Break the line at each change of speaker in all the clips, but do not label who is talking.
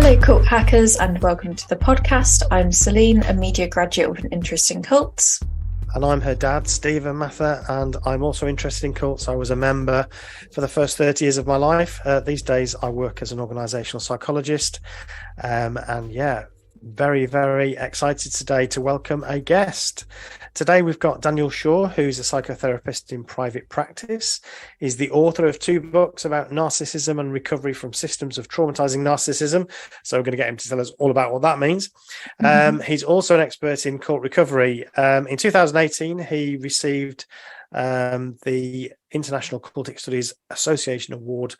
Hello, cult hackers, and welcome to the podcast. I'm Celine, a media graduate with an interest in cults.
And I'm her dad, Stephen Mather, and I'm also interested in cults. I was a member for the first 30 years of my life. These days, I work as an organizational psychologist. Very, very excited today to welcome a guest. Today, we've got Daniel Shaw, who's a psychotherapist in private practice. He's the author of 2 books about narcissism and recovery from systems of traumatizing narcissism. So we're going to get him to tell us all about what that means. He's also an expert in cult recovery. In 2018, he received the International Cultic Studies Association Award,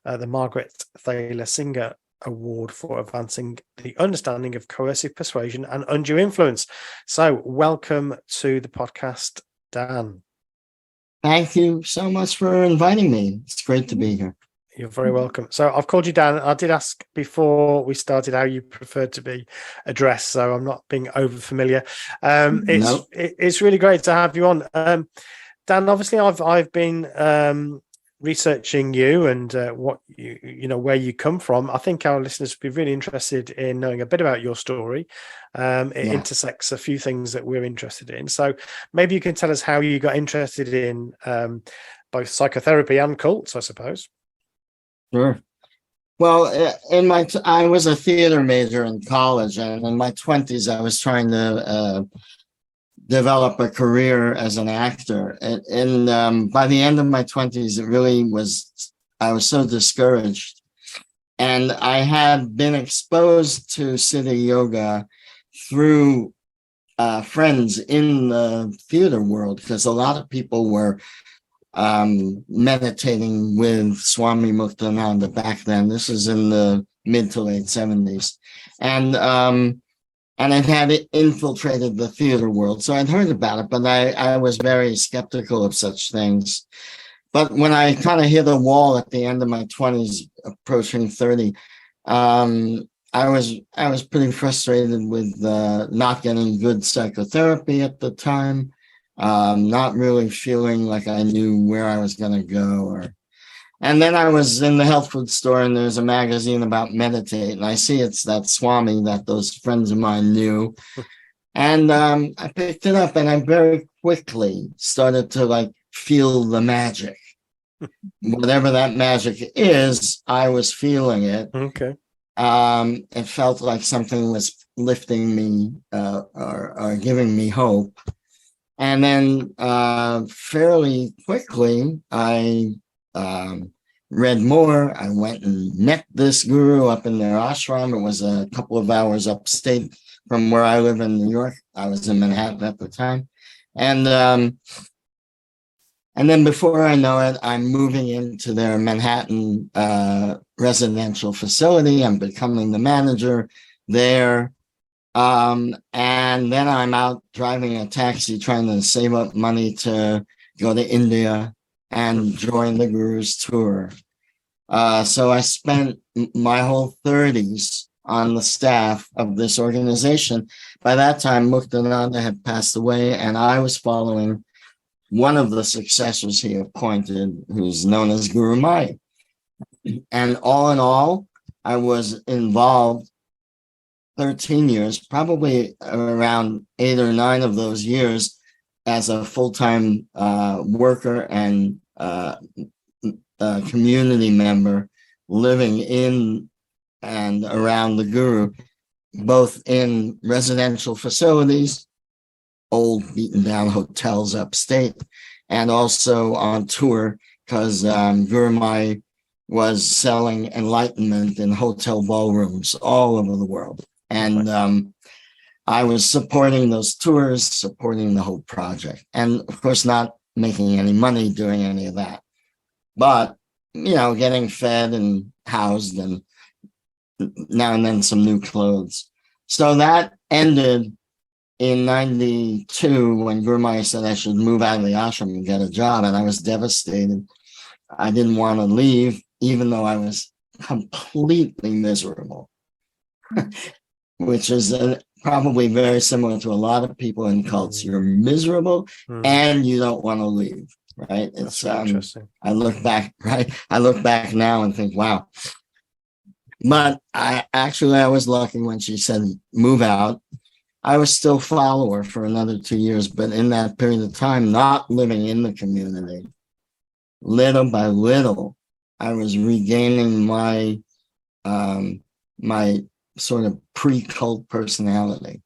the Margaret Thaler Singer Award for advancing the understanding of coercive persuasion and undue influence. So welcome to the podcast, Dan.
Thank you so much for inviting me. It's great to be here.
You're very welcome. So I've called you Dan. I did ask before we started how you preferred to be addressed, so I'm not being over familiar. It's really great to have you on. Dan, obviously I've been researching you and what you know where you come from. I think our listeners would be really interested in knowing a bit about your story. It intersects a few things that we're interested in. So maybe you can tell us how you got interested in both psychotherapy and cults, I suppose.
Sure. Well, I was a theater major in college, and in my 20s, I was trying to develop a career as an actor. And by the end of my 20s, I was so discouraged. And I had been exposed to Siddha Yoga through friends in the theater world, because a lot of people were meditating with Swami Muktananda back then. This is in the mid to late 70s. And it had infiltrated the theater world. So I'd heard about it, but I was very skeptical of such things. But when I kind of hit a wall at the end of my 20s, approaching 30, I was pretty frustrated with not getting good psychotherapy at the time, not really feeling like I knew where I was going to go. And then I was in the health food store, and there's a magazine about meditate, and I see it's that Swami that those friends of mine knew. And I picked it up, and I very quickly started to feel the magic. Whatever that magic is, I was feeling it.
Okay.
It felt like something was lifting me or giving me hope. And then fairly quickly, I read more. I went and met this guru up in their ashram. It was a couple of hours upstate from where I live in New York. I was in Manhattan at the time. And then before I know it, I'm moving into their Manhattan residential facility. I'm becoming the manager there. And then I'm out driving a taxi, trying to save up money to go to India and join the guru's tour. So I spent my whole 30s on the staff of this organization. By that time, Muktananda had passed away, and I was following one of the successors he appointed, who's known as Guru Maya. And all in all, I was involved 13 years, probably around 8 or 9 of those years, as a full-time worker and community member living in and around the guru, both in residential facilities, old beaten down hotels upstate, and also on tour, because Guru Mai was selling enlightenment in hotel ballrooms all over the world. And I was supporting those tours, supporting the whole project, and of course not making any money doing any of that, but getting fed and housed, and now and then some new clothes. So that ended in 92 when Guru Maya said I should move out of the ashram and get a job, and I was devastated. I didn't want to leave, even though I was completely miserable, which is probably very similar to a lot of people in cults. You're miserable and you don't want to leave, right? It's interesting. I look back now and think, wow, But I was lucky when she said move out. I was still follower for another 2 years, but in that period of time, not living in the community, little by little, I was regaining my my sort of pre-cult personality.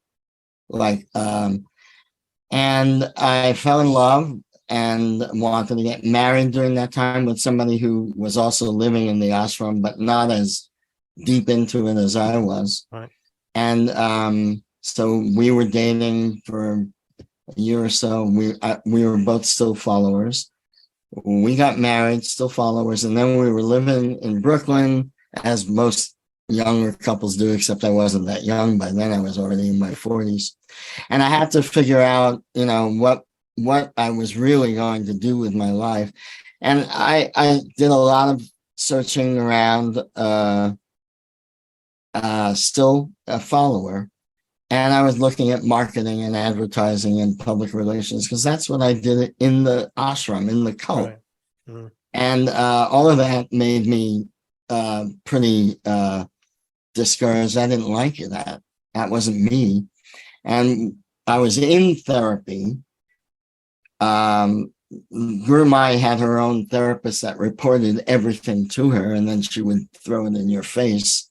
And I fell in love and wanted to get married during that time with somebody who was also living in the ashram, but not as deep into it as I was.
Right.
And so we were dating for a year or so. We were both still followers. We got married, still followers, and then we were living in Brooklyn, as most younger couples do, except I wasn't that young by then. I was already in my 40s. And I had to figure out, what I was really going to do with my life. And I did a lot of searching around, still a follower. And I was looking at marketing and advertising and public relations, because that's what I did in the ashram, in the cult.
Right. Mm-hmm.
And all of that made me pretty discouraged. I didn't like it. That wasn't me. And I was in therapy. Guru Mai had her own therapist that reported everything to her, and then she would throw it in your face,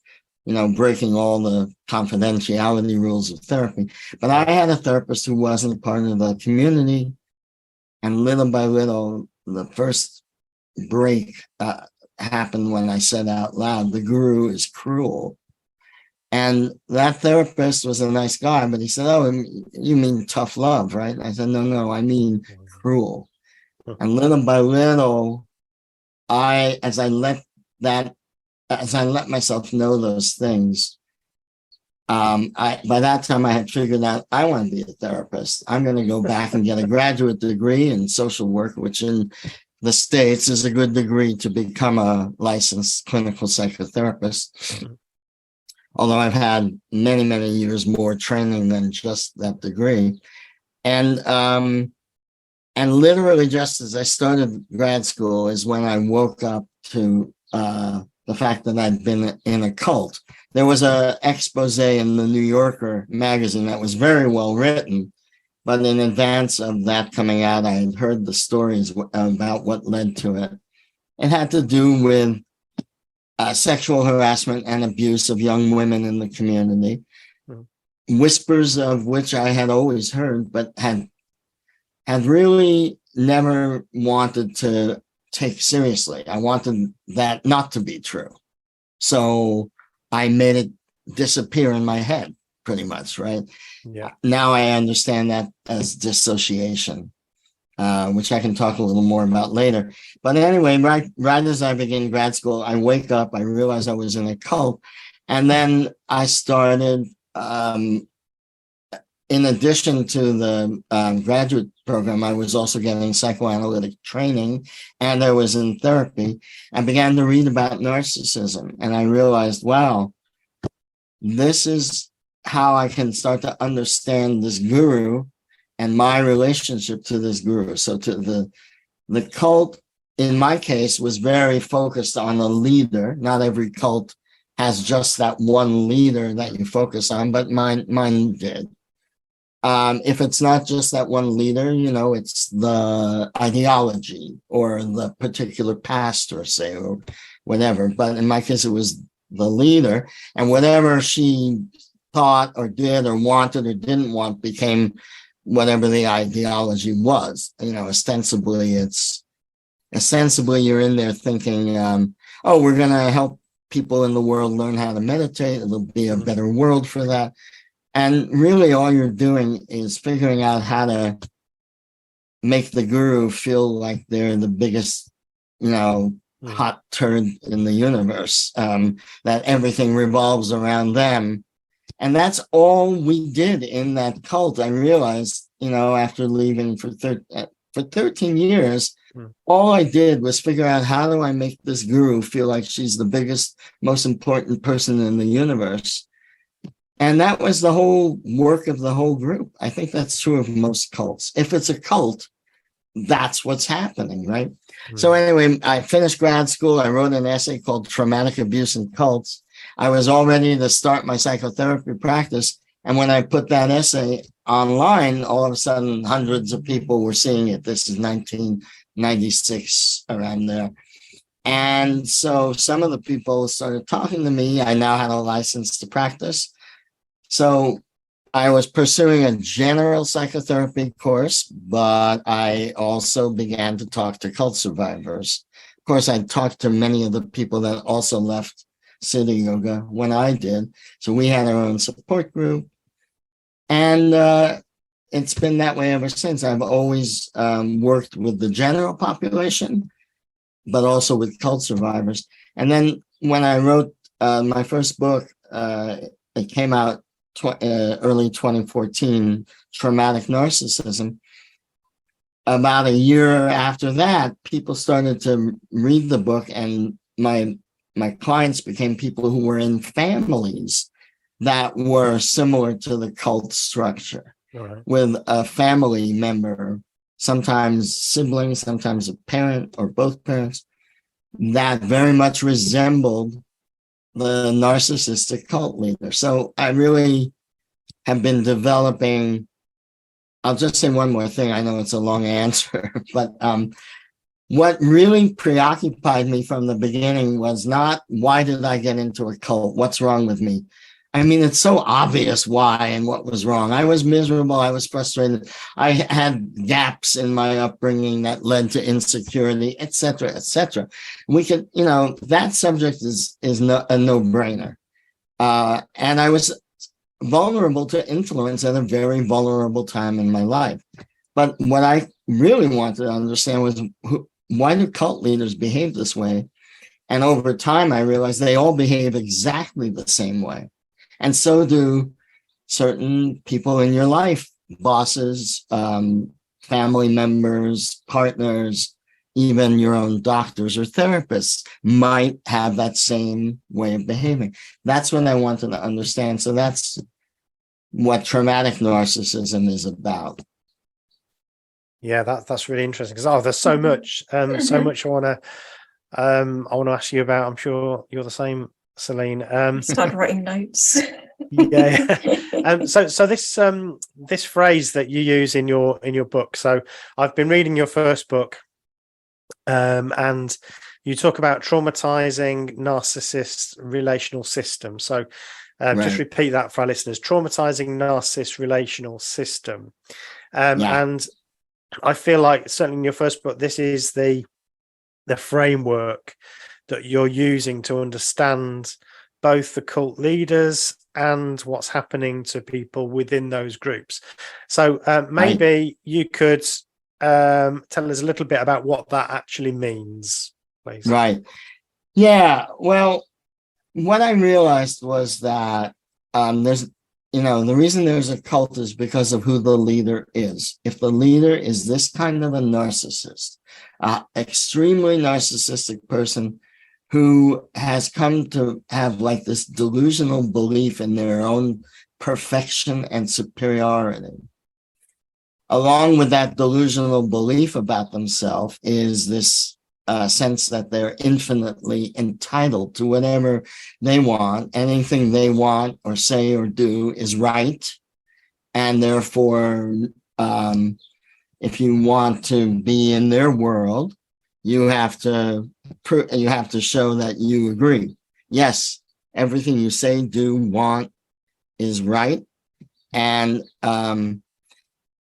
breaking all the confidentiality rules of therapy. But I had a therapist who wasn't part of the community. And little by little, the first break happened when I said out loud, the guru is cruel. And that therapist was a nice guy, but he said, "Oh, you mean tough love, right?" I said, No, I mean cruel. And little by little, as I let myself know those things, by that time I had figured out I want to be a therapist. I'm going to go back and get a graduate degree in social work, which in the States is a good degree to become a licensed clinical psychotherapist. Although I've had many, many years more training than just that degree. And literally just as I started grad school is when I woke up to the fact that I'd been in a cult. There was an expose in the New Yorker magazine that was very well written, but in advance of that coming out, I had heard the stories about what led to it. It had to do with sexual harassment and abuse of young women in the community, whispers of which I had always heard, but had really never wanted to take seriously. I wanted that not to be true. So I made it disappear in my head, pretty much, right?
Yeah.
Now I understand that as dissociation, which I can talk a little more about later. But anyway, right as I begin grad school, I wake up, I realize I was in a cult. And then I started, in addition to the graduate program, I was also getting psychoanalytic training, and I was in therapy. I began to read about narcissism, and I realized, wow, this is how I can start to understand this guru and my relationship to this guru. So to the cult, in my case, was very focused on a leader. Not every cult has just that one leader that you focus on, but mine did. If it's not just that one leader, it's the ideology or the particular pastor, say, or whatever. But in my case, it was the leader, and whatever she thought or did or wanted or didn't want became whatever the ideology was. Ostensibly you're in there thinking, we're going to help people in the world learn how to meditate. It'll be a better world for that. And really all you're doing is figuring out how to make the guru feel like they're the biggest, hot turd in the universe, that everything revolves around them. And that's all we did in that cult. I realized, after leaving for 13 years, all I did was figure out, how do I make this guru feel like she's the biggest, most important person in the universe? And that was the whole work of the whole group. I think that's true of most cults. If it's a cult, that's what's happening, right? So anyway, I finished grad school. I wrote an essay called Traumatic Abuse in Cults. I was all ready to start my psychotherapy practice. And when I put that essay online, all of a sudden, hundreds of people were seeing it. This is 1996, around there. And so some of the people started talking to me. I now had a license to practice. So I was pursuing a general psychotherapy course, but I also began to talk to cult survivors. Of course, I talked to many of the people that also left Siddha Yoga when I did. So we had our own support group. And it's been that way ever since. I've always worked with the general population, but also with cult survivors. And then when I wrote my first book, it came out early 2014, Traumatic Narcissism. About a year after that, people started to read the book, and my clients became people who were in families that were similar to the cult structure, right, with a family member, sometimes siblings, sometimes a parent or both parents, that very much resembled the narcissistic cult leader. So I really have been developing. I'll just say one more thing. I know it's a long answer, but what really preoccupied me from the beginning was not why did I get into a cult? What's wrong with me? I mean, it's so obvious why and what was wrong. I was miserable. I was frustrated. I had gaps in my upbringing that led to insecurity, et cetera, et cetera. We could, that subject is a no-brainer. And I was vulnerable to influence at a very vulnerable time in my life. But what I really wanted to understand was why do cult leaders behave this way? And over time, I realized they all behave exactly the same way. And so do certain people in your life, bosses, family members, partners, even your own doctors or therapists might have that same way of behaving. That's what I wanted to understand. So that's what traumatic narcissism is about.
Yeah, that's really interesting, because there's so much I want to ask you about. I'm sure you're the same, Celine.
Start writing notes.
Yeah. So this phrase that you use in your book. So I've been reading your first book, and you talk about traumatizing narcissist relational system. So right. Just repeat that for our listeners: traumatizing narcissist relational system. And I feel like certainly in your first book, this is the framework that you're using to understand both the cult leaders and what's happening to people within those groups. So maybe you could tell us a little bit about what that actually means, please.
Right. Yeah. Well, what I realized was that there's, the reason there's a cult is because of who the leader is. If the leader is this kind of a narcissist, extremely narcissistic person who has come to have like this delusional belief in their own perfection and superiority, along with that delusional belief about themselves is this sense that they're infinitely entitled to whatever they want. Anything they want or say or do is right. And therefore, if you want to be in their world, you have to show that you agree. Yes, everything you say, do, want is right. And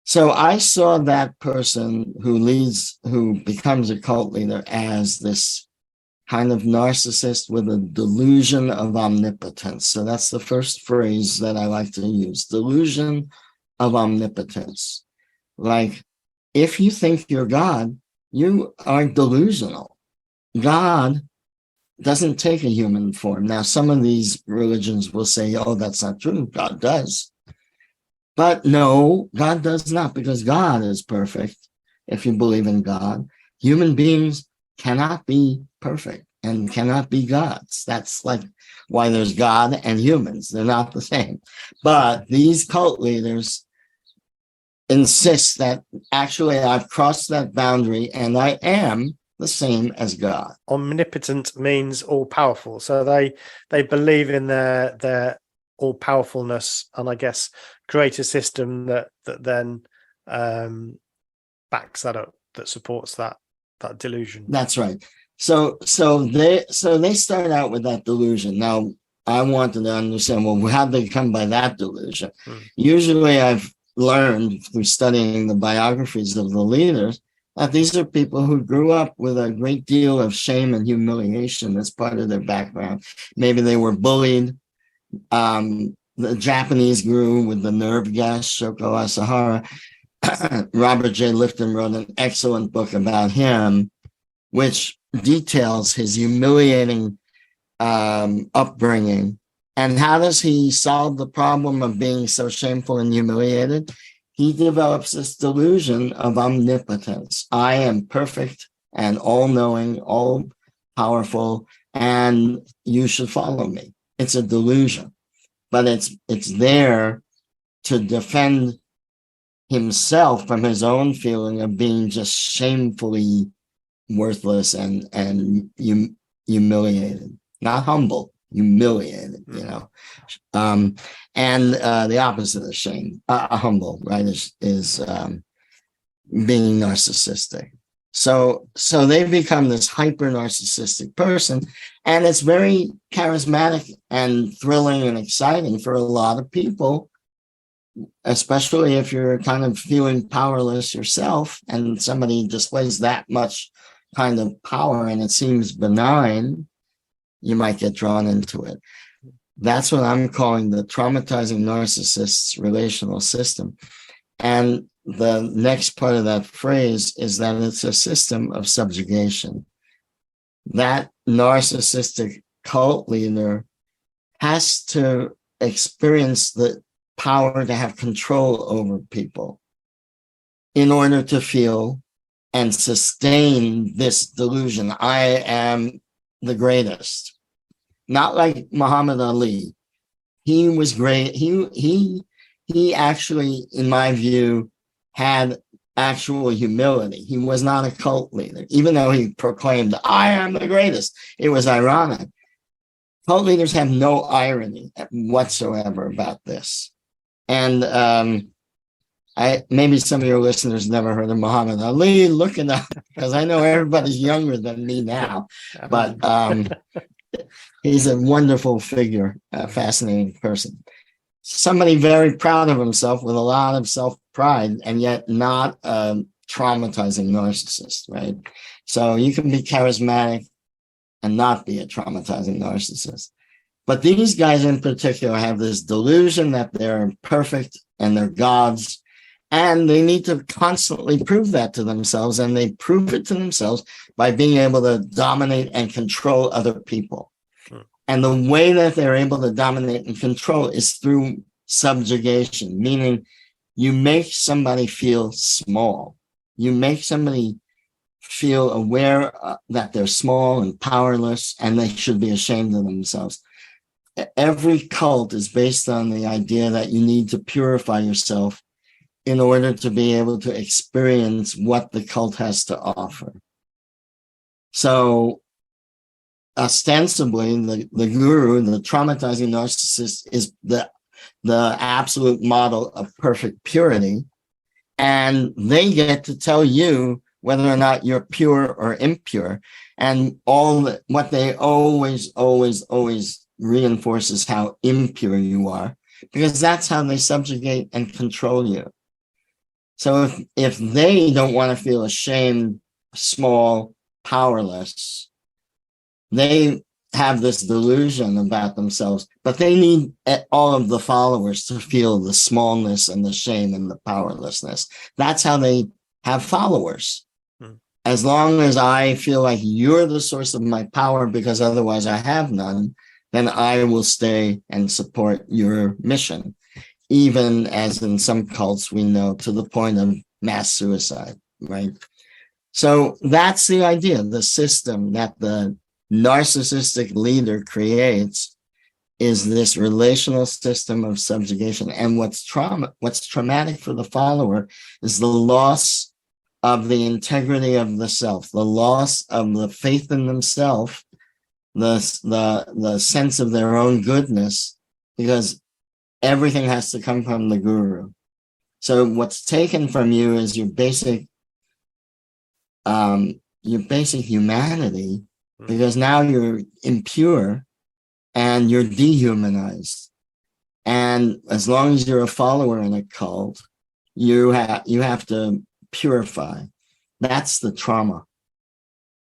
so I saw that person who becomes a cult leader as this kind of narcissist with a delusion of omnipotence. So that's the first phrase that I like to use: delusion of omnipotence. Like, if you think you're God, you are delusional. God doesn't take a human form. Now, some of these religions will say, oh, that's not true. God does. But no, God does not, because God is perfect. If you believe in God, human beings cannot be perfect and cannot be gods. That's like why there's God and humans. They're not the same. But these cult leaders insist that actually I've crossed that boundary and I am the same as God.
Omnipotent means all powerful. So they believe in their all powerfulness, and I guess create a system that then backs that up, that supports that delusion.
That's right. So they start out with that delusion. Now, I wanted to understand, well, how did they come by that delusion? Usually I've learned through studying the biographies of the leaders that these are people who grew up with a great deal of shame and humiliation as part of their background. Maybe they were bullied. The Japanese grew with the nerve gas, Shoko Asahara. Robert J. Lifton wrote an excellent book about him, which details his humiliating upbringing. And how does he solve the problem of being so shameful and humiliated? He develops this delusion of omnipotence. I am perfect and all-knowing, all-powerful, and you should follow me. It's a delusion, but it's there to defend himself from his own feeling of being just shamefully worthless and humiliated. Not humble, humiliated, and the opposite of shame, humble, right, is being narcissistic. So they become this hyper narcissistic person, and it's very charismatic and thrilling and exciting for a lot of people, especially if you're kind of feeling powerless yourself and somebody displays that much kind of power and it seems benign. You might get drawn into it. That's what I'm calling the traumatizing narcissist's relational system. And the next part of that phrase is that it's a system of subjugation. That narcissistic cult leader has to experience the power to have control over people in order to feel and sustain this delusion. I am the greatest. Not like Muhammad Ali. He was great. He actually, in my view, had actual humility. He was not a cult leader, even though he proclaimed, I am the greatest. It was ironic. Cult leaders have no irony whatsoever about this. And maybe some of your listeners never heard of Muhammad Ali. Look it up, because I know everybody's younger than me now. But he's a wonderful figure, a fascinating person. Somebody very proud of himself with a lot of self-pride, and yet not a traumatizing narcissist, right? So you can be charismatic and not be a traumatizing narcissist. But these guys in particular have this delusion that they're perfect and they're gods, and they need to constantly prove that to themselves, and they prove it to themselves by being able to dominate and control other people. And the way that they're able to dominate and control is through subjugation, meaning you make somebody feel small. You make somebody feel aware that they're small and powerless, and they should be ashamed of themselves. Every cult is based on the idea that you need to purify yourself in order to be able to experience what the cult has to offer. So ostensibly, the guru, the traumatizing narcissist, is the absolute model of perfect purity. And they get to tell you whether or not you're pure or impure. And what they always reinforce is how impure you are, because that's how they subjugate and control you. So if they don't want to feel ashamed, small, powerless, they have this delusion about themselves, but they need all of the followers to feel the smallness and the shame and the powerlessness. That's how they have followers. As long as I feel like you're the source of my power, because otherwise I have none, then I will stay and support your mission, even as in some cults we know, to the point of mass suicide, right? So that's the idea. The system that the narcissistic leader creates is this relational system of subjugation. And what's traumatic for the follower is the loss of the integrity of the self, the loss of the faith in themselves, the sense of their own goodness, because everything has to come from the guru. So what's taken from you is your basic humanity, because now you're impure and you're dehumanized. And as long as you're a follower in a cult, you have to purify. That's the trauma.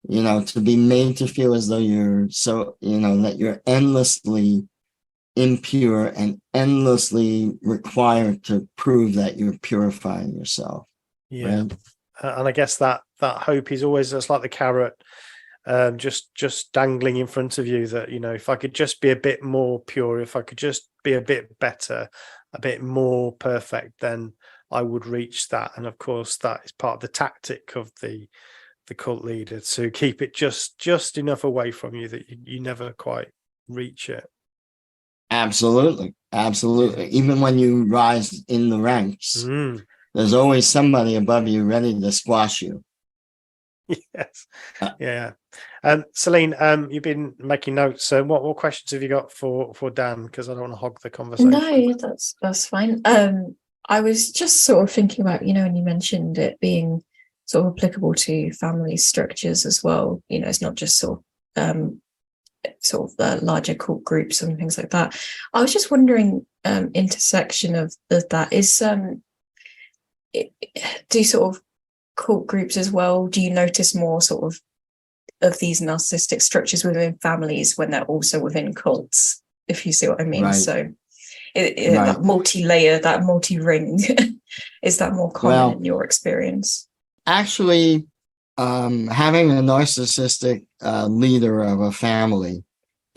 To be made to feel as though you're that you're endlessly impure and endlessly required to prove that you're purifying yourself.
Yeah.
Right?
And I guess that hope is always, it's like the carrot, just dangling in front of you, that, if I could just be a bit more pure, if I could just be a bit better, a bit more perfect, then I would reach that. And of course, that is part of the tactic of the cult leader, to keep it just enough away from you that you never quite reach it.
Absolutely. Even when you rise in the ranks, there's always somebody above you ready to squash you.
Yes. Yeah. Celine, you've been making notes. So what questions have you got for Dan? Because I don't want to hog the conversation.
No, that's fine. I was just sort of thinking about, when you mentioned it being sort of applicable to family structures as well. It's not just sort of the larger cult groups and things like that. I was just wondering, intersection of that is, do sort of cult groups as well, do you notice more sort of these narcissistic structures within families when they're also within cults, if you see what I mean?
Right.
So that multi-layer, that multi-ring, is that more common in your experience?
Actually, having a narcissistic leader of a family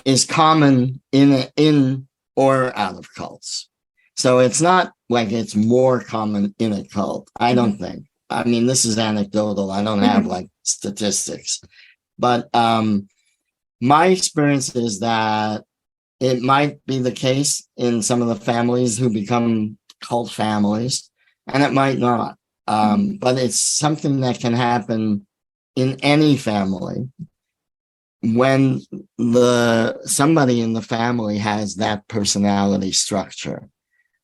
is common in or out of cults. So it's not like it's more common in a cult. I don't think. I mean, this is anecdotal. I don't have like statistics, but my experience is that it might be the case in some of the families who become cult families, and it might not. But it's something that can happen in any family when somebody in the family has that personality structure,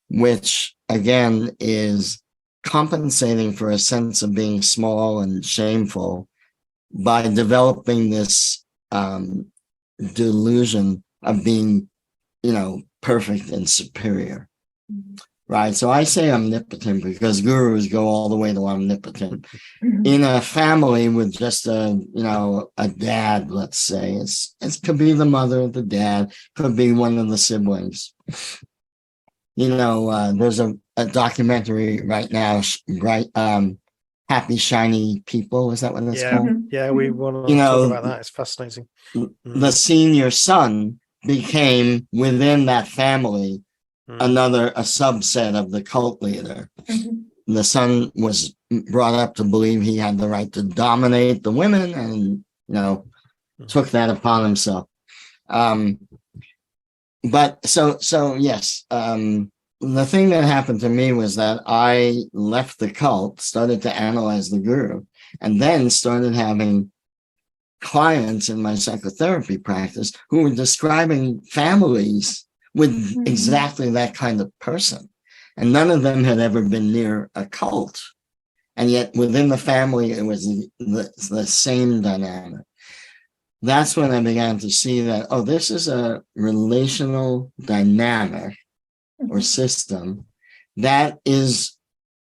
which again is compensating for a sense of being small and shameful by developing this delusion of being, perfect and superior. Right. So I say omnipotent because gurus go all the way to omnipotent. In a family with just a dad, let's say, it could be the mother, the dad, could be one of the siblings. There's a documentary right now, Happy Shiny People. Is that what it's called?
Yeah, we want to talk about that. It's fascinating.
The senior son became within that family a subset of the cult leader. The son was brought up to believe he had the right to dominate the women and, took that upon himself. But so yes, the thing that happened to me was that I left the cult, started to analyze the guru, and then started having clients in my psychotherapy practice who were describing families with exactly that kind of person. And none of them had ever been near a cult. And yet within the family, it was the same dynamic. That's when I began to see that, this is a relational dynamic or system that is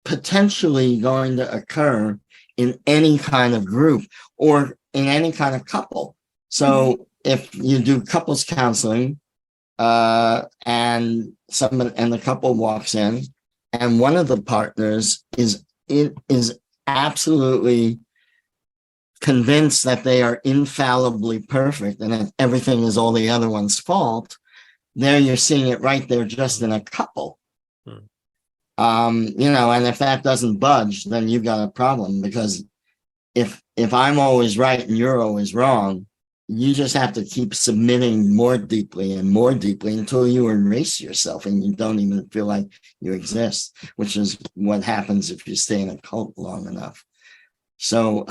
potentially going to occur in any kind of group or in any kind of couple. So if you do couples counseling, and the couple walks in, and one of the partners is absolutely convinced that they are infallibly perfect and that everything is all the other one's fault, there you're seeing it right there just in a couple. And if that doesn't budge, then you've got a problem, because if I'm always right and you're always wrong, you just have to keep submitting more deeply until you erase yourself and you don't even feel like you exist, which is what happens if you stay in a cult long enough. So,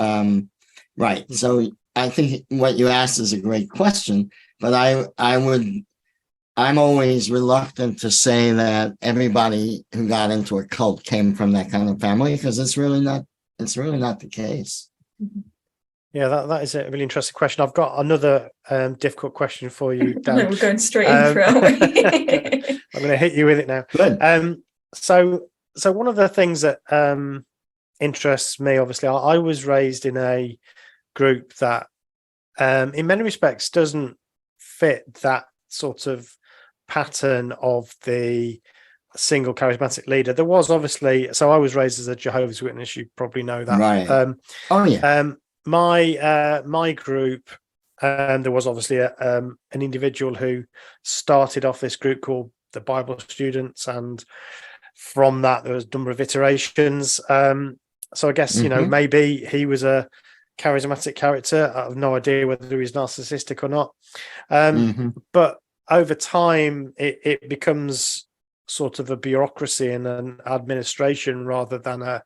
right. So I think what you asked is a great question, but I'm always reluctant to say that everybody who got into a cult came from that kind of family, because it's really not the case.
Yeah, that is a really interesting question. I've got another difficult question for you, Dan.
No, we're going straight in for it, aren't we?
I'm going to hit you with it now.
Good.
So one of the things that interests me, obviously, I was raised in a group that, in many respects, doesn't fit that sort of pattern of the single charismatic leader. There was obviously, so I was raised as a Jehovah's Witness. You probably know that,
right? Oh yeah.
My group, there was obviously an individual who started off this group called the Bible Students, and from that there was a number of iterations. So I guess maybe he was a charismatic character. I have no idea whether he's narcissistic or not. But over time, it becomes sort of a bureaucracy and an administration rather than a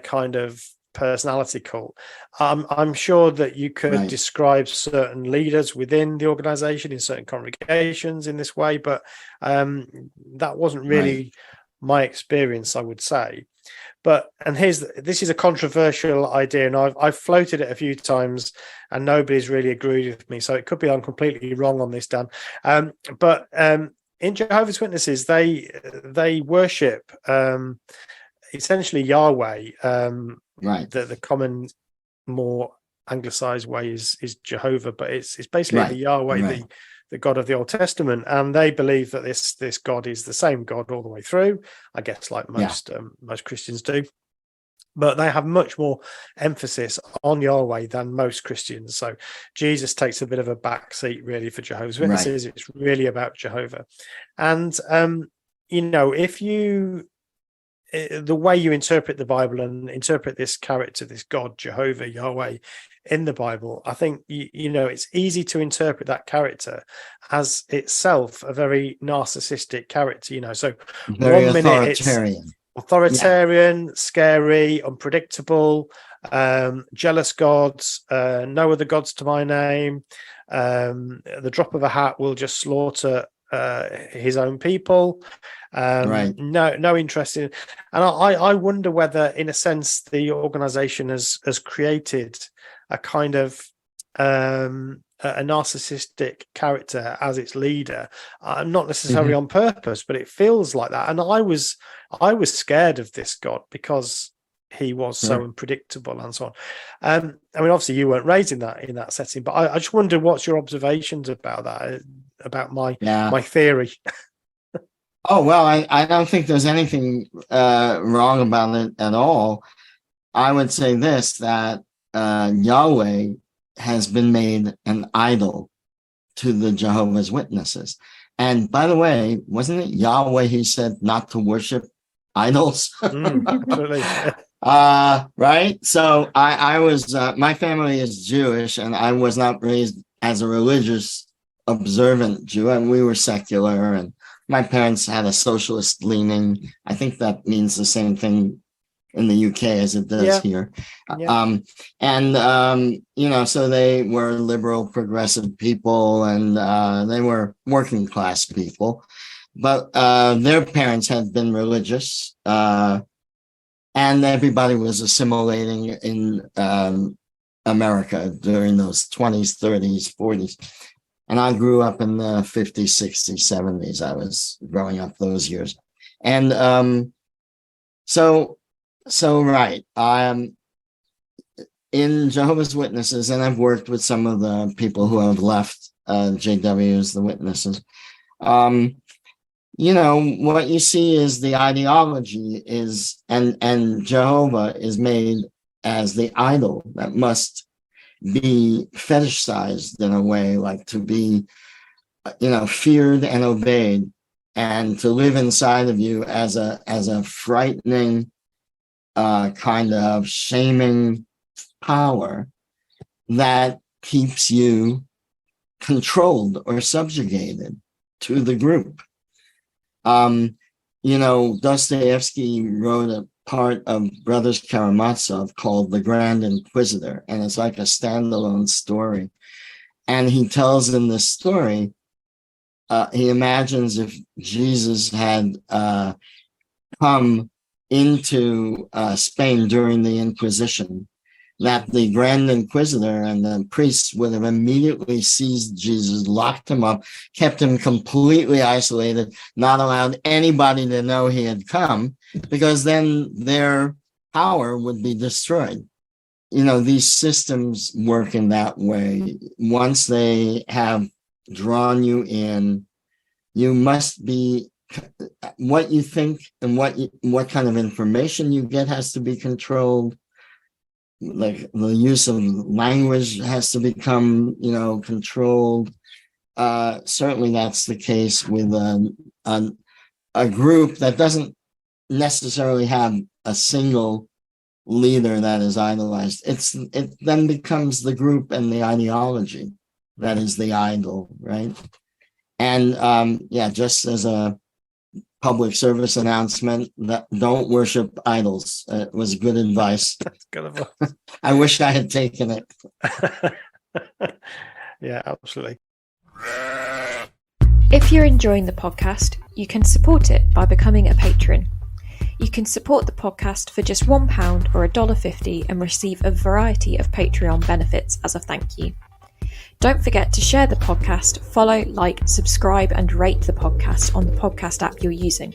kind of personality cult. I'm sure that you could describe certain leaders within the organization in certain congregations in this way, but that wasn't really my experience, I would say. And this is a controversial idea, and I've floated it a few times, and nobody's really agreed with me. So it could be I'm completely wrong on this, Dan. But in Jehovah's Witnesses, they worship essentially Yahweh. The common, more anglicized way is Jehovah, but it's basically the Yahweh, the God of the Old Testament, and they believe that this God is the same God all the way through. I guess like most Christians do, but they have much more emphasis on Yahweh than most Christians. So Jesus takes a bit of a backseat really for Jehovah's Witnesses. It's really about Jehovah, and if you the way you interpret the Bible and interpret this character, this God, Jehovah, Yahweh, in the Bible, I think it's easy to interpret that character as itself a very narcissistic character. So
very
1 minute it's
authoritarian,
scary, unpredictable, jealous gods, no other gods to my name. The drop of a hat will just slaughter his own people. No interest in, and I wonder whether, in a sense, the organization has created a kind of a narcissistic character as its leader, not necessarily on purpose, but it feels like that. And I was scared of this God because he was so unpredictable and so on. I mean, obviously you weren't raised in that setting, but I just wonder what's your observations about that, about my theory.
Oh, well, I don't think there's anything wrong about it at all. I would say this, that Yahweh has been made an idol to the Jehovah's Witnesses. And by the way, wasn't it Yahweh who said not to worship idols?
Absolutely.
Right? So I was, my family is Jewish, and I was not raised as a religious observant Jew, and we were secular, and my parents had a socialist leaning. I think that means the same thing in the UK as it does here. So they were liberal, progressive people, and they were working class people, but their parents had been religious, and everybody was assimilating in America during those 20s, 30s, 40s. And I grew up in the 50s, 60s, 70s. I was growing up those years. And in Jehovah's Witnesses, and I've worked with some of the people who have left JWs, the witnesses. What you see is the ideology is, and Jehovah is made as the idol that must be fetishized in a way, like to be, feared and obeyed, and to live inside of you as a frightening, kind of shaming power that keeps you controlled or subjugated to the group. Dostoevsky wrote part of Brothers Karamazov called The Grand Inquisitor, and it's like a standalone story. And he tells in this story, he imagines if Jesus had come into Spain during the Inquisition, that the Grand Inquisitor and the priests would have immediately seized Jesus, locked him up, kept him completely isolated, not allowed anybody to know he had come, because then their power would be destroyed. You know, these systems work in that way. Once they have drawn you in, you must be, what you think and what kind of information you get has to be controlled. Like the use of language has to become, controlled. Certainly that's the case with a group that doesn't necessarily have a single leader that is idolized. It then becomes the group and the ideology that is the idol, right? And just as a public service announcement, that don't worship idols. It was good advice.
That's good advice.
I wish I had taken it.
Yeah, absolutely.
If you're enjoying the podcast, you can support it by becoming a patron. You can support the podcast for just £1 or $1.50 and receive a variety of Patreon benefits as a thank you. Don't forget to share the podcast, follow, like, subscribe, and rate the podcast on the podcast app you're using.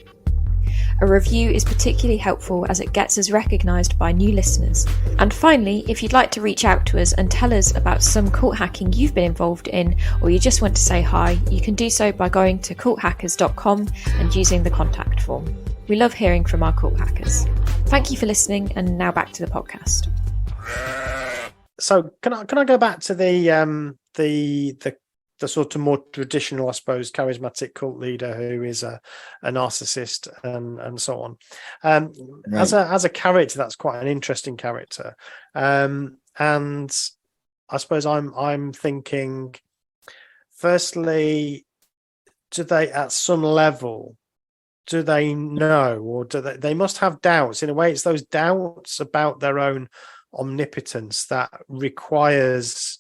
A review is particularly helpful as it gets us recognised by new listeners. And finally, if you'd like to reach out to us and tell us about some cult hacking you've been involved in, or you just want to say hi, you can do so by going to culthackers.com and using the contact form. We love hearing from our cult hackers. Thank you for listening, and now back to the podcast.
So can I go back to the sort of more traditional, I suppose, charismatic cult leader who is a narcissist and so on. Right. As a character, that's quite an interesting character. And I suppose I'm thinking, firstly, do they at some level, do they know, or do they must have doubts? In a way, it's those doubts about their own omnipotence that requires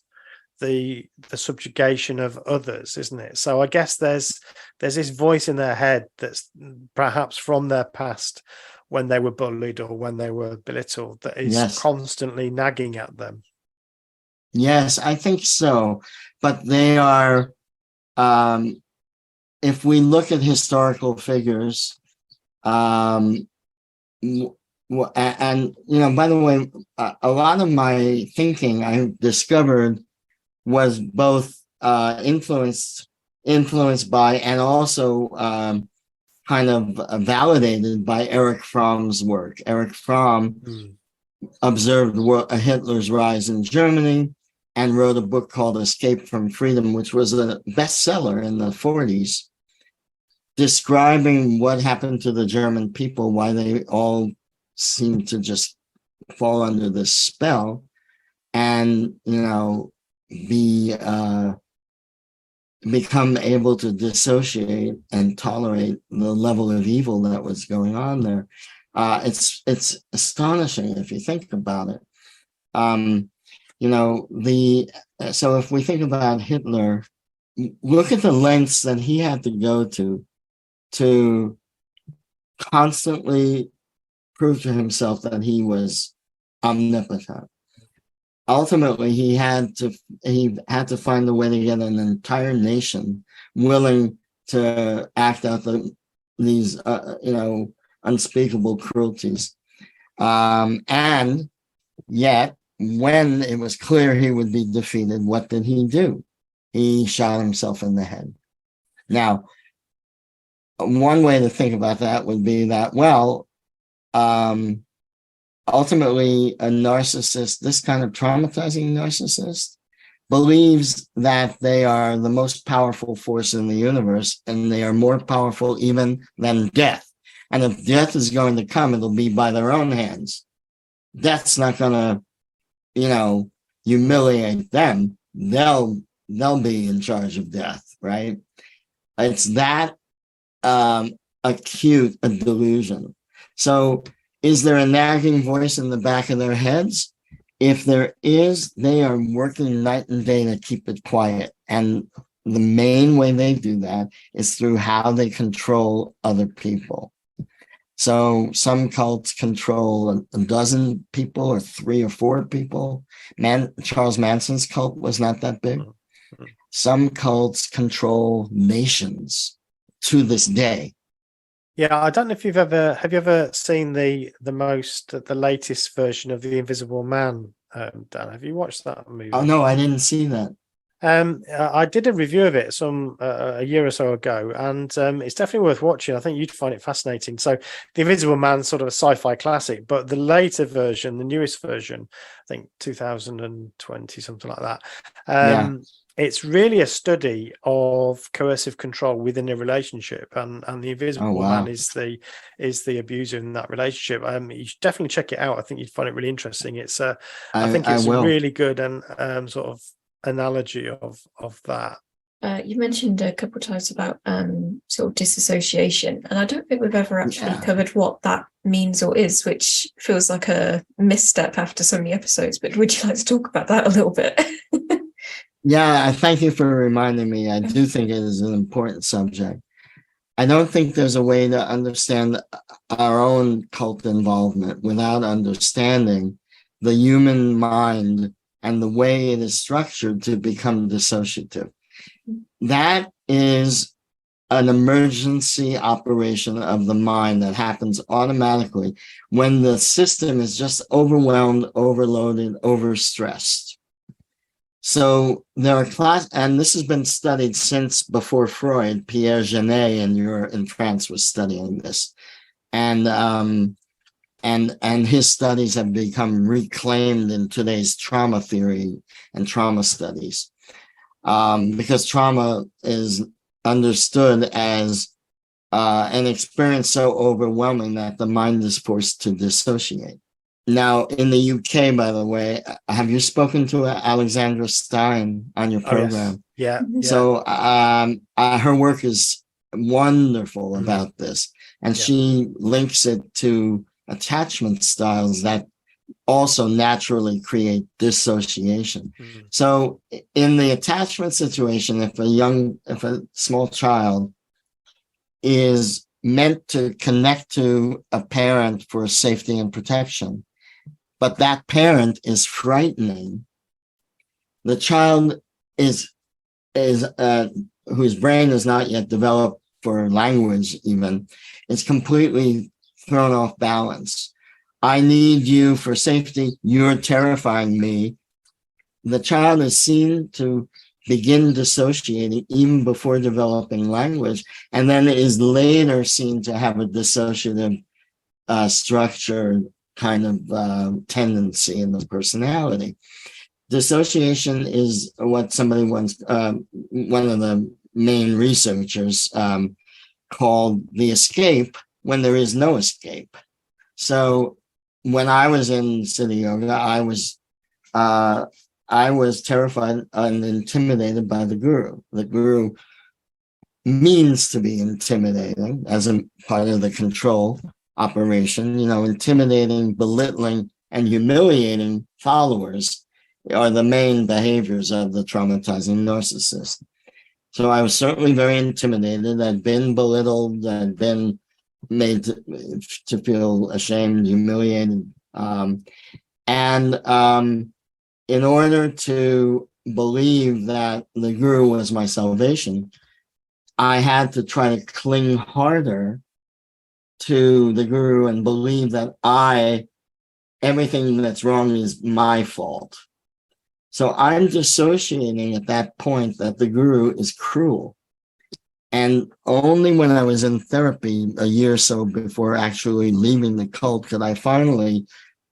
the subjugation of others, isn't it? So I guess there's this voice in their head that's perhaps from their past when they were bullied or when they were belittled that is constantly nagging at them.
Yes, I think so. But they are, if we look at historical figures, and by the way, a lot of my thinking I discovered was both influenced by and also kind of validated by Erich Fromm's work. Erich Fromm observed Hitler's rise in Germany and wrote a book called Escape from Freedom, which was a bestseller in the 40s, describing what happened to the German people, why they all seemed to just fall under this spell and, become able to dissociate and tolerate the level of evil that was going on there. It's astonishing if you think about it. So if we think about Hitler, look at the lengths that he had to go to constantly prove to himself that he was omnipotent. Ultimately, he had to find a way to get an entire nation willing to act out these unspeakable cruelties. And yet, when it was clear he would be defeated, what did he do? He shot himself in the head. Now, one way to think about that would be that, ultimately, a narcissist, this kind of traumatizing narcissist, believes that they are the most powerful force in the universe, and they are more powerful even than death. And if death is going to come, it'll be by their own hands. Death's not going to, humiliate them. They'll be in charge of death, right? It's that acute a delusion. So Is there a nagging voice in the back of their heads? If there is, they are working night and day to keep it quiet. And the main way they do that is through how they control other people. So some cults control a dozen people or 3 or 4 people. Charles Manson's cult was not that big. Some cults control nations to this day.
Yeah, I don't know if have you ever seen the latest version of The Invisible Man, Dan? Have you watched that movie?
Oh no, I didn't see that.
I did a review of it a year or so ago, and it's definitely worth watching. I think you'd find it fascinating. So, The Invisible Man's sort of a sci-fi classic, but the later version, the newest version, I think 2020, something like that. It's really a study of coercive control within a relationship, and the Invisible Man is the abuser in that relationship. You should definitely check it out. I think you'd find it really interesting. I think it's a really good and sort of analogy of that.
You mentioned a couple of times about sort of disassociation, and I don't think we've ever actually covered what that means or is, which feels like a misstep after so many episodes. But would you like to talk about that a little bit?
Yeah, I thank you for reminding me. I do think it is an important subject. I don't think there's a way to understand our own cult involvement without understanding the human mind and the way it is structured to become dissociative. That is an emergency operation of the mind that happens automatically when the system is just overwhelmed, overloaded, overstressed. So there are and this has been studied since before Freud. Pierre Genet in France was studying this, and his studies have become reclaimed in today's trauma theory and trauma studies, because trauma is understood as an experience so overwhelming that the mind is forced to dissociate. Now, in the UK, by the way, have you spoken to Alexandra Stein on your program?
Yes. Yeah.
So her work is wonderful about this, and she links it to attachment styles that also naturally create dissociation. So in the attachment situation, if a small child is meant to connect to a parent for safety and protection, but that parent is frightening, the child is whose brain is not yet developed for language even, is completely thrown off balance. I need you for safety. You're terrifying me. The child is seen to begin dissociating even before developing language, and then is later seen to have a dissociative structure kind of tendency in the personality. Dissociation is what somebody once, one of the main researchers called the escape when there is no escape. So when I was in City Yoga, I was terrified and intimidated by the guru. The guru means to be intimidating as a part of the control operation, intimidating, belittling, and humiliating followers are the main behaviors of the traumatizing narcissist. So I was certainly very intimidated. I'd been belittled. I'd been made to feel ashamed, humiliated. In order to believe that the guru was my salvation, I had to try to cling harder to the guru and believe that everything that's wrong is my fault. So I'm dissociating at that point that the guru is cruel. And only when I was in therapy a year or so before actually leaving the cult could I finally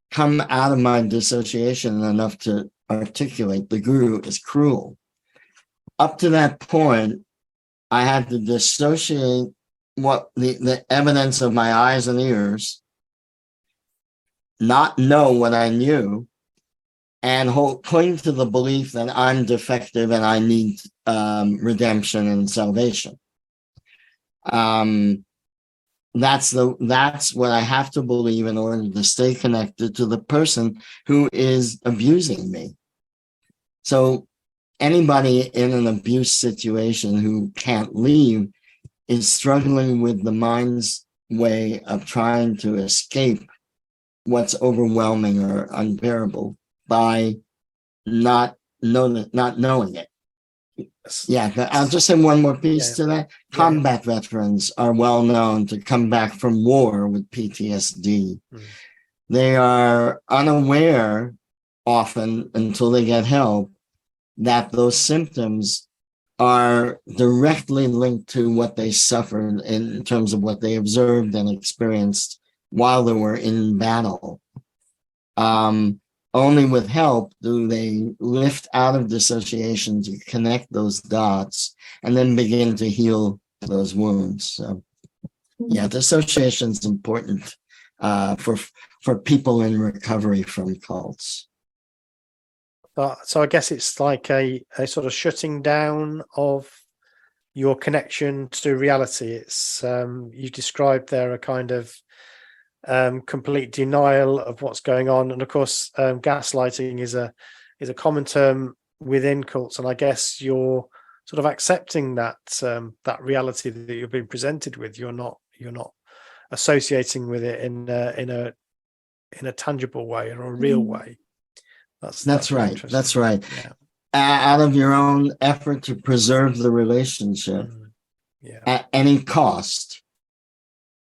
come out of my dissociation enough to articulate the guru is cruel. Up to that point, I had to dissociate what the evidence of my eyes and ears, not know what I knew, and cling to the belief that I'm defective and I need redemption and salvation. The that's what I have to believe in order to stay connected to the person who is abusing me. So anybody in an abuse situation who can't leave is struggling with the mind's way of trying to escape what's overwhelming or unbearable by not knowing it. Yeah, I'll just say one more piece to that. Combat veterans are well known to come back from war with PTSD. They are unaware often until they get help that those symptoms are directly linked to what they suffered in terms of what they observed and experienced while they were in battle. Only with help do they lift out of dissociation to connect those dots and then begin to heal those wounds. So, yeah, dissociation is important for people in recovery from cults.
So I guess it's like a sort of shutting down of your connection to reality. It's you described there a kind of complete denial of what's going on, and of course gaslighting is a common term within cults, and I guess you're sort of accepting that that reality that you've been presented with. You're not associating with it in a tangible way or a real way. That's
right. That's right. Yeah. Out of your own effort to preserve the relationship at any cost,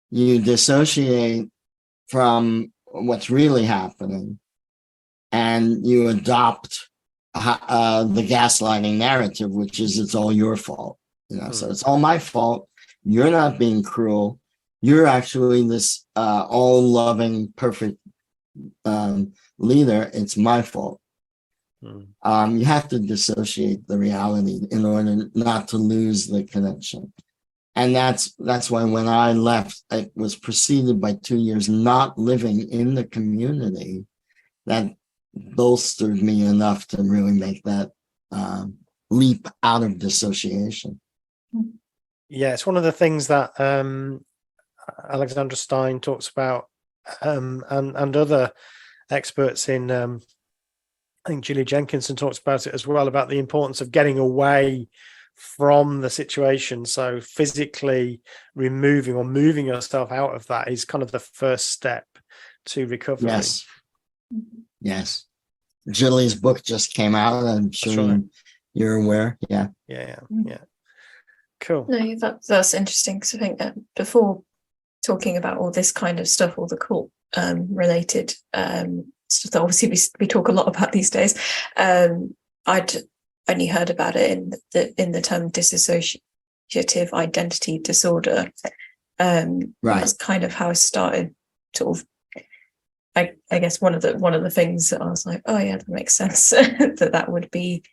you dissociate from what's really happening and you adopt the gaslighting narrative, which is it's all your fault. So it's all my fault. You're not being cruel. You're actually this all loving, perfect leader. It's my fault. You have to dissociate the reality in order not to lose the connection. And that's why when I left, it was preceded by 2 years not living in the community that bolstered me enough to really make that leap out of dissociation.
Yeah, it's one of the things that Alexandra Stein talks about, and other experts in, I think Julie Jenkinson talks about it as well, about the importance of getting away from the situation. So physically removing or moving yourself out of that is kind of the first step to recovery.
Yes. Julie's book just came out. I'm sure you're aware. Yeah.
Cool.
No, that's interesting, because I think that before talking about all this kind of stuff, all the cult related stuff that obviously we talk a lot about these days, I'd only heard about it in the term dissociative identity disorder. That's kind of how I started. Sort of, I guess one of the things that I was like, oh yeah, that makes sense. that would be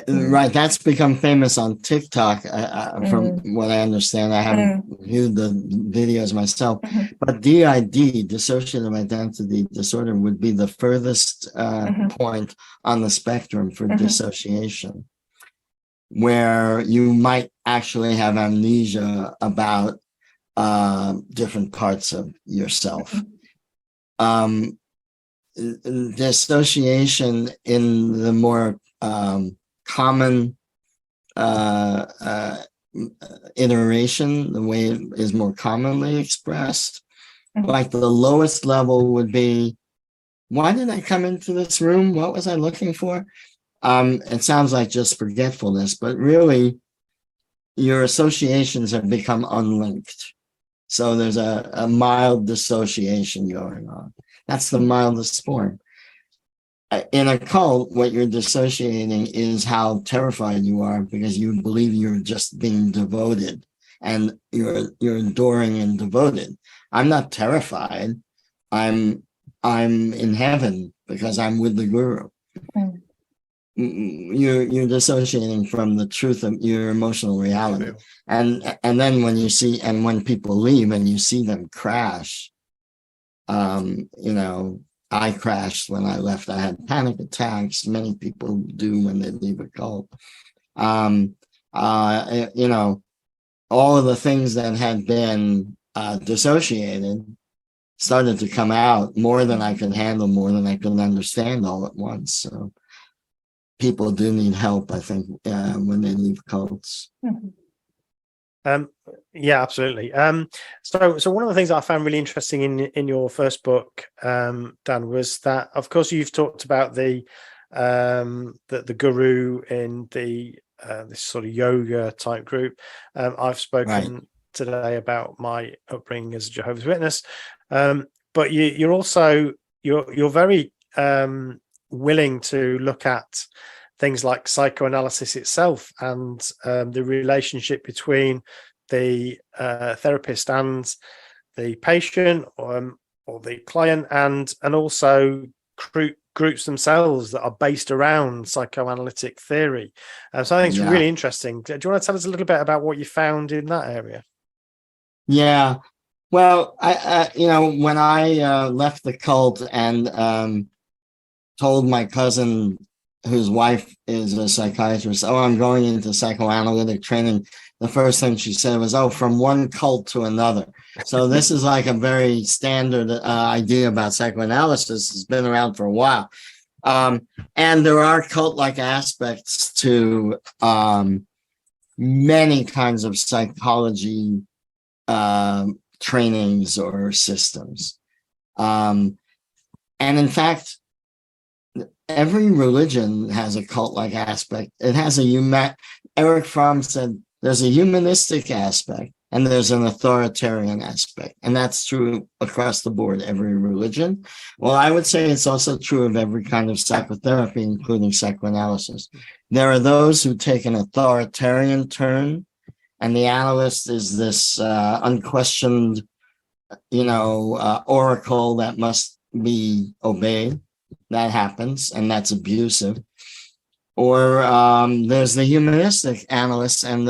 right. That's become famous on TikTok. From what I understand, I haven't viewed the videos myself, but DID, dissociative identity disorder, would be the furthest point on the spectrum for dissociation, where you might actually have amnesia about different parts of yourself. Dissociation in the more common iteration, the way it is more commonly expressed, like the lowest level would be, why did I come into this room? What was I looking for? It sounds like just forgetfulness, but really your associations have become unlinked. So there's a mild dissociation going on. That's the mildest form. In a cult, what you're dissociating is how terrified you are because you believe you're just being devoted and you're adoring and devoted. I'm not terrified. I'm in heaven because I'm with the guru. You're dissociating from the truth of your emotional reality. And then when people leave and you see them crash, I crashed when I left. I had panic attacks. Many people do when they leave a cult. All of the things that had been dissociated, started to come out more than I could handle, more than I could understand all at once. So people do need help, I think, when they leave cults.
Yeah, absolutely. So one of the things that I found really interesting in your first book, Dan, was that, of course, you've talked about the guru in the this sort of yoga type group. I've spoken today about my upbringing as a Jehovah's Witness, but you're also you're very willing to look at things like psychoanalysis itself and the relationship between the therapist and the patient or the client, and also groups themselves that are based around psychoanalytic theory. So I think it's really interesting. Do you want to tell us a little bit about what you found in that area?
Yeah. Well, I when I left the cult and told my cousin, whose wife is a psychiatrist, "Oh, I'm going into psychoanalytic training," the first thing she said was, "Oh, from one cult to another." So this is like a very standard idea about psychoanalysis. It's been around for a while. And there are cult-like aspects to many kinds of psychology trainings or systems. And in fact, every religion has a cult-like aspect. It has Eric Fromm said there's a humanistic aspect and there's an authoritarian aspect. And that's true across the board, every religion. Well, I would say it's also true of every kind of psychotherapy, including psychoanalysis. There are those who take an authoritarian turn, and the analyst is this unquestioned, oracle that must be obeyed. That happens, and that's abusive. Or there's the humanistic analysts, and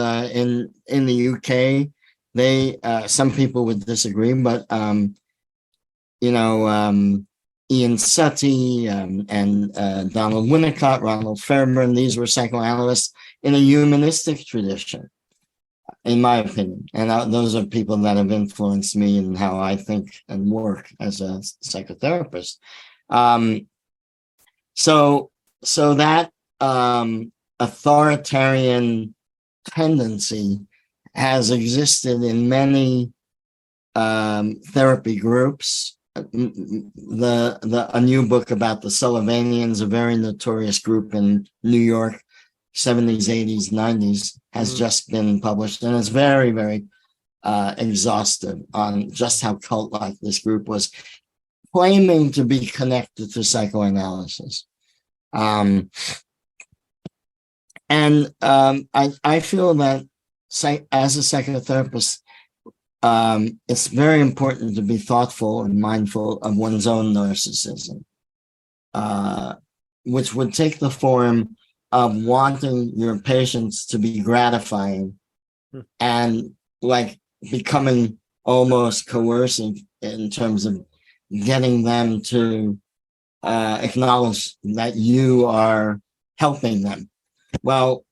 in the UK, they some people would disagree, but Ian Suttie and Donald Winnicott, Ronald Fairburn, these were psychoanalysts in a humanistic tradition, in my opinion. And those are people that have influenced me in how I think and work as a psychotherapist. So that authoritarian tendency has existed in many therapy groups. A new book about the Sullivanians, a very notorious group in New York, 70s, 80s, 90s, has just been published, and it's very, very exhaustive on just how cult-like this group was, claiming to be connected to psychoanalysis. I feel that as a psychotherapist, it's very important to be thoughtful and mindful of one's own narcissism, which would take the form of wanting your patients to be gratifying and like becoming almost coercive in terms of getting them to acknowledge that you are helping them. Well,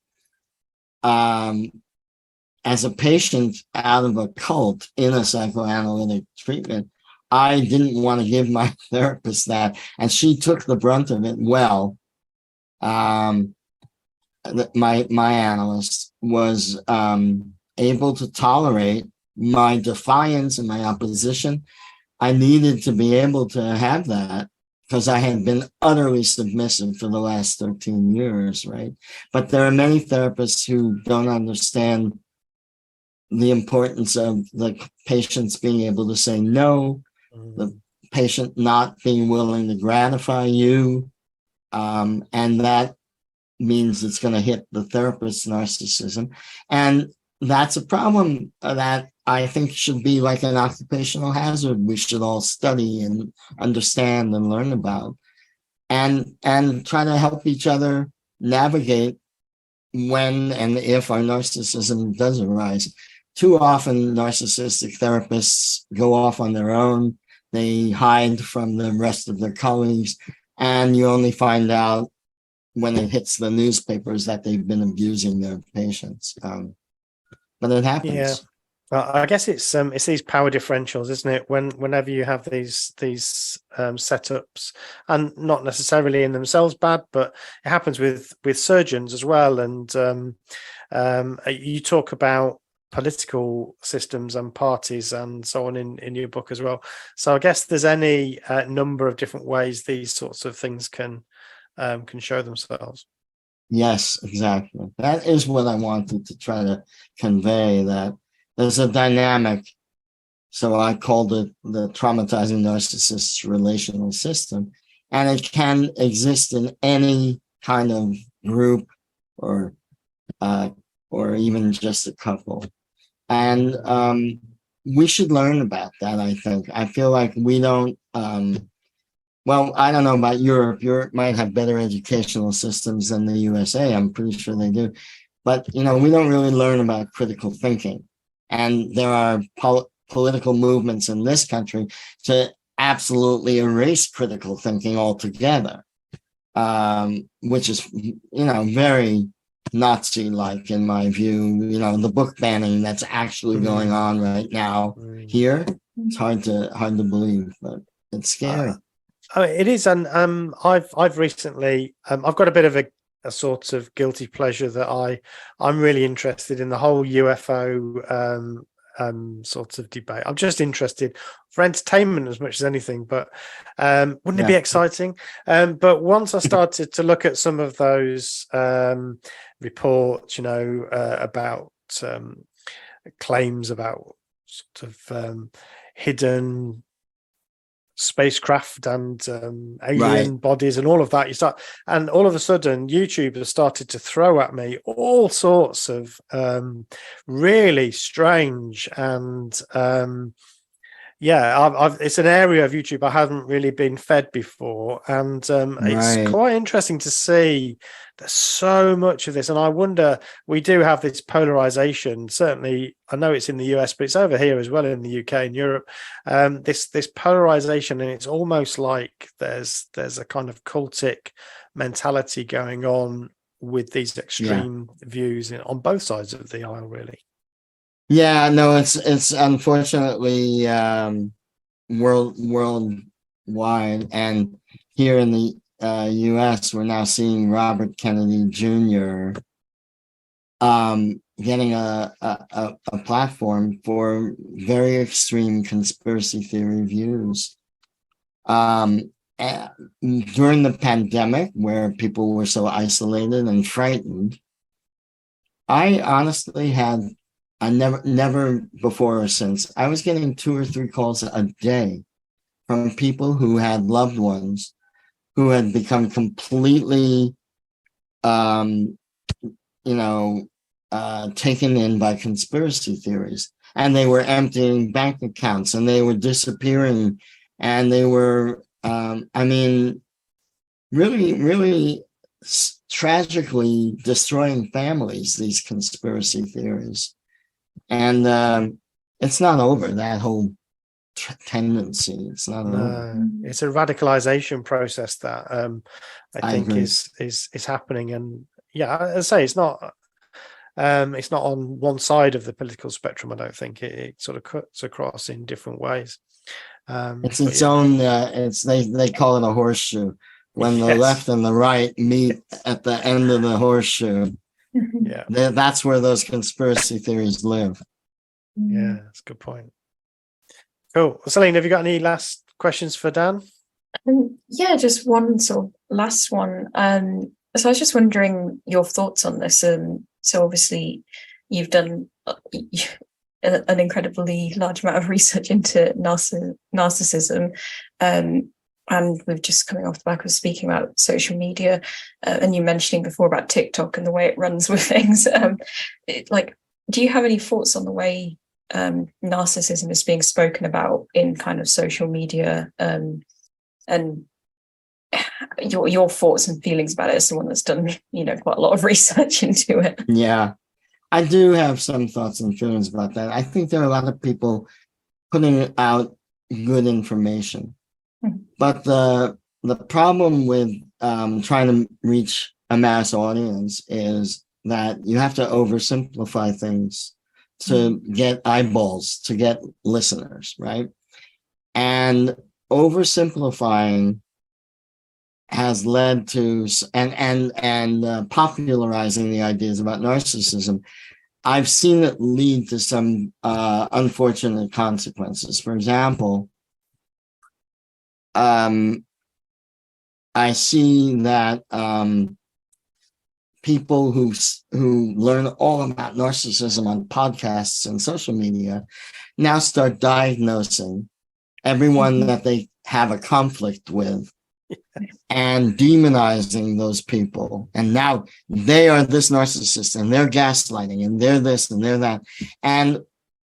as a patient out of a cult in a psychoanalytic treatment, I didn't want to give my therapist that, and she took the brunt of it well. My analyst was able to tolerate my defiance and my opposition. I needed to be able to have that because I had been utterly submissive for the last 13 years, right? But there are many therapists who don't understand the importance of the patients being able to say no, the patient not being willing to gratify you, and that means it's going to hit the therapist's narcissism. And that's a problem that I think should be like an occupational hazard we should all study and understand and learn about, and try to help each other navigate when and if our narcissism does arise. Too often, narcissistic therapists go off on their own. They hide from the rest of their colleagues, and you only find out when it hits the newspapers that they've been abusing their patients. But it happens.
I guess it's these power differentials, isn't it? Whenever you have these setups, and not necessarily in themselves bad, but it happens with surgeons as well. And you talk about political systems and parties and so on in your book as well. So I guess there's any number of different ways these sorts of things can show themselves.
Yes, exactly. That is what I wanted to try to convey, that there's a dynamic. So I called it the traumatizing narcissist relational system, and it can exist in any kind of group or even just a couple. And we should learn about that, I think. I feel like we don't, well, I don't know about Europe. Europe might have better educational systems than the USA. I'm pretty sure they do. But, we don't really learn about critical thinking. And there are political movements in this country to absolutely erase critical thinking altogether, which is, very Nazi-like in my view. The book banning that's actually going on right now here. It's hard to believe, but it's scary.
It is, and I've recently I've got a bit of a sort of guilty pleasure that I'm really interested in the whole UFO sort of debate. I'm just interested for entertainment as much as anything, but wouldn't it be exciting? But once I started to look at some of those reports, about claims about sort of hidden spacecraft and alien bodies and all of that, and all of a sudden YouTube has started to throw at me all sorts of really strange and it's an area of YouTube I haven't really been fed before, and it's quite interesting to see there's so much of this. And I wonder, we do have this polarization. Certainly, I know it's in the US, but it's over here as well in the UK and Europe. This polarization, and it's almost like there's a kind of cultic mentality going on with these extreme views on both sides of the aisle, really.
Yeah, no, it's unfortunately worldwide, and here in the U.S., we're now seeing Robert Kennedy Jr. Getting a platform for very extreme conspiracy theory views. During the pandemic, where people were so isolated and frightened, I honestly I never before or since, I was getting 2 or 3 calls a day from people who had loved ones who had become completely, taken in by conspiracy theories. And they were emptying bank accounts, and they were disappearing, and they were, really, really tragically destroying families, these conspiracy theories. And it's not over, that whole tendency. It's not over.
It's a radicalization process that I think is happening. And as I say, it's not on one side of the political spectrum. I don't think it sort of cuts across in different ways.
It's its own. They call it a horseshoe. When the left and the right meet at the end of the horseshoe, that's where those conspiracy theories live.
Yeah, that's a good point. Cool. Well, Celine, have you got any last questions for Dan?
Just one sort of last one. So I was just wondering your thoughts on this. So obviously you've done an incredibly large amount of research into narcissism, and we've just coming off the back of speaking about social media, and you mentioning before about TikTok and the way it runs with things. Do you have any thoughts on the way narcissism is being spoken about in kind of social media, and your thoughts and feelings about it as someone that's done quite a lot of research into it?
Yeah, I do have some thoughts and feelings about that. I think there are a lot of people putting out good information, but the problem with trying to reach a mass audience is that you have to oversimplify things to get eyeballs, to get listeners, right? And oversimplifying has led to popularizing the ideas about narcissism. I've seen it lead to some unfortunate consequences. For example, I see that people who learn all about narcissism on podcasts and social media now start diagnosing everyone that they have a conflict with and demonizing those people. And now they are this narcissist and they're gaslighting and they're this and they're that. And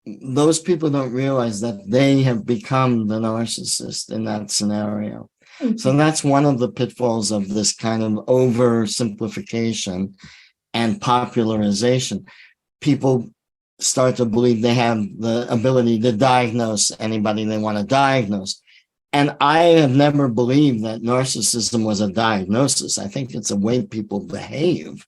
those people don't realize that they have become the narcissist in that scenario. So that's one of the pitfalls of this kind of oversimplification and popularization. People start to believe they have the ability to diagnose anybody they want to diagnose. And I have never believed that narcissism was a diagnosis. I think it's a way people behave.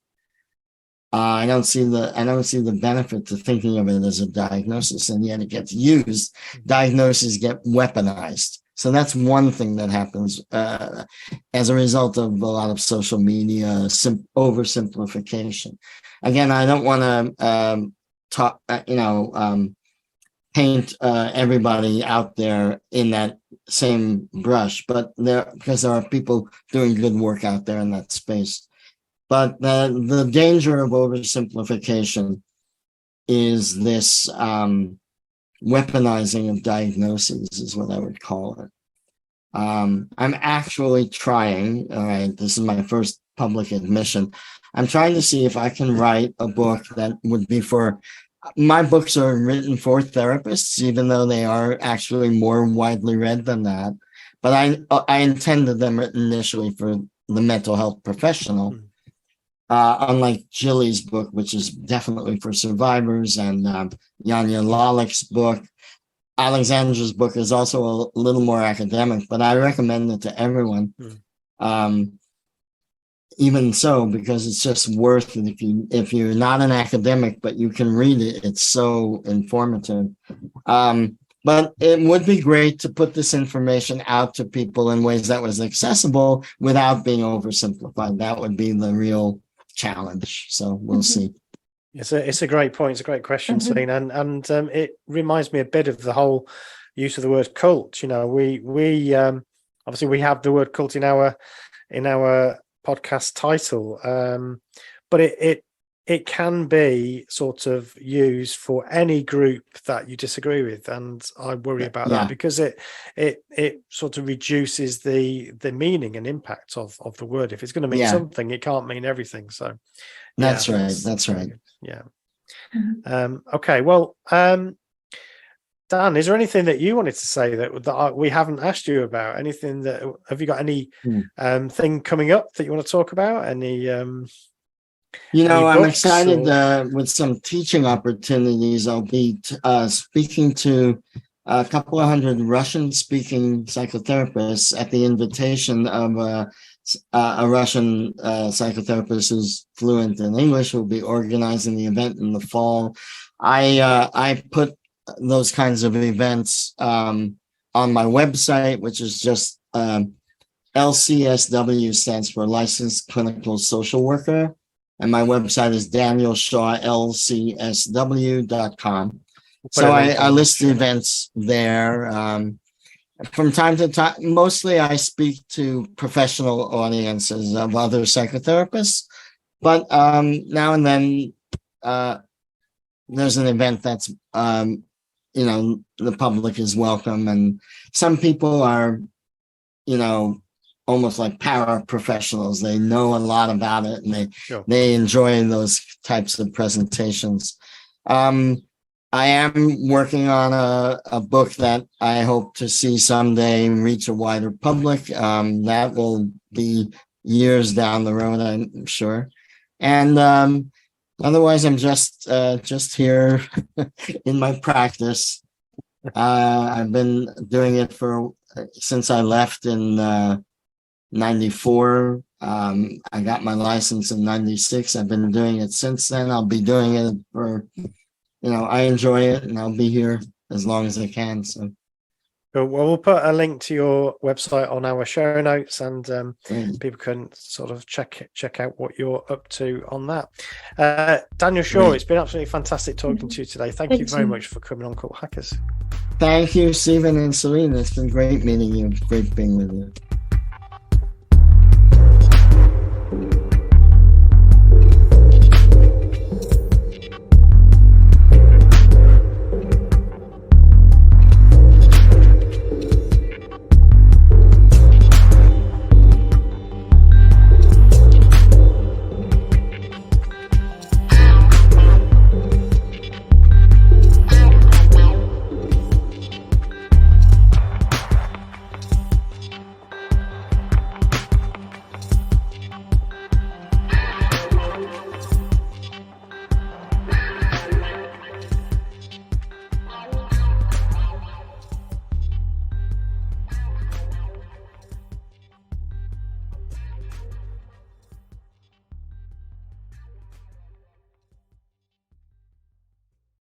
I don't see the benefit to thinking of it as a diagnosis, and yet it gets used. Diagnoses get weaponized. So that's one thing that happens as a result of a lot of social media oversimplification. Again, I don't want to paint everybody out there in that same brush, but because there are people doing good work out there in that space. But the danger of oversimplification is this weaponizing of diagnoses, is what I would call it. I'm actually trying, all right, this is my first public admission. I'm trying to see if I can write a book that would be my books are written for therapists, even though they are actually more widely read than that. But I intended them written initially for the mental health professional. Unlike Jilly's book, which is definitely for survivors, and Yanya Lalik's book. Alexandra's book is also a little more academic, but I recommend it to everyone. Even so, because it's just worth it if you're not an academic, but you can read it. It's so informative. But it would be great to put this information out to people in ways that was accessible without being oversimplified. That would be the real challenge. So we'll see.
It's a great point. It's a great question, Celine, and it reminds me a bit of the whole use of the word cult. You know, we obviously we have the word cult in our podcast title, but it can be sort of used for any group that you disagree with, and I worry about that because it sort of reduces the meaning and impact of the word. If it's going to mean something, it can't mean everything. So
that's right.
Yeah. Okay. Well, Dan, is there anything that you wanted to say that we haven't asked you about? Anything have you got any thing coming up that you want to talk about? Any I'm
excited with some teaching opportunities. I'll be speaking to a couple of hundred Russian-speaking psychotherapists at the invitation of a Russian psychotherapist who's fluent in English, who will be organizing the event in the fall. I put those kinds of events on my website, which is just LCSW, stands for Licensed Clinical Social Worker. And my website is danielshawlcsw.com. So I list the events there. From time to time, mostly I speak to professional audiences of other psychotherapists, but now and then there's an event that's, the public is welcome. And some people are, almost like paraprofessionals. They know a lot about it, and they enjoy those types of presentations. I am working on a book that I hope to see someday reach a wider public. That will be years down the road, I'm sure. And otherwise, I'm just here in my practice. I've been doing it since I left in 94. I got my license in 96. I've been doing it since then. I'll be doing it for I enjoy it, and I'll be here as long as I can. So,
well, we'll put a link to your website on our show notes, and
great.
people can sort of check out what you're up to on that. Daniel Shaw, it's been absolutely fantastic talking to you today. Thank you very much for coming on Cult Hackers.
Thank you, Stephen and Selena. It's been great meeting you. Great being with you.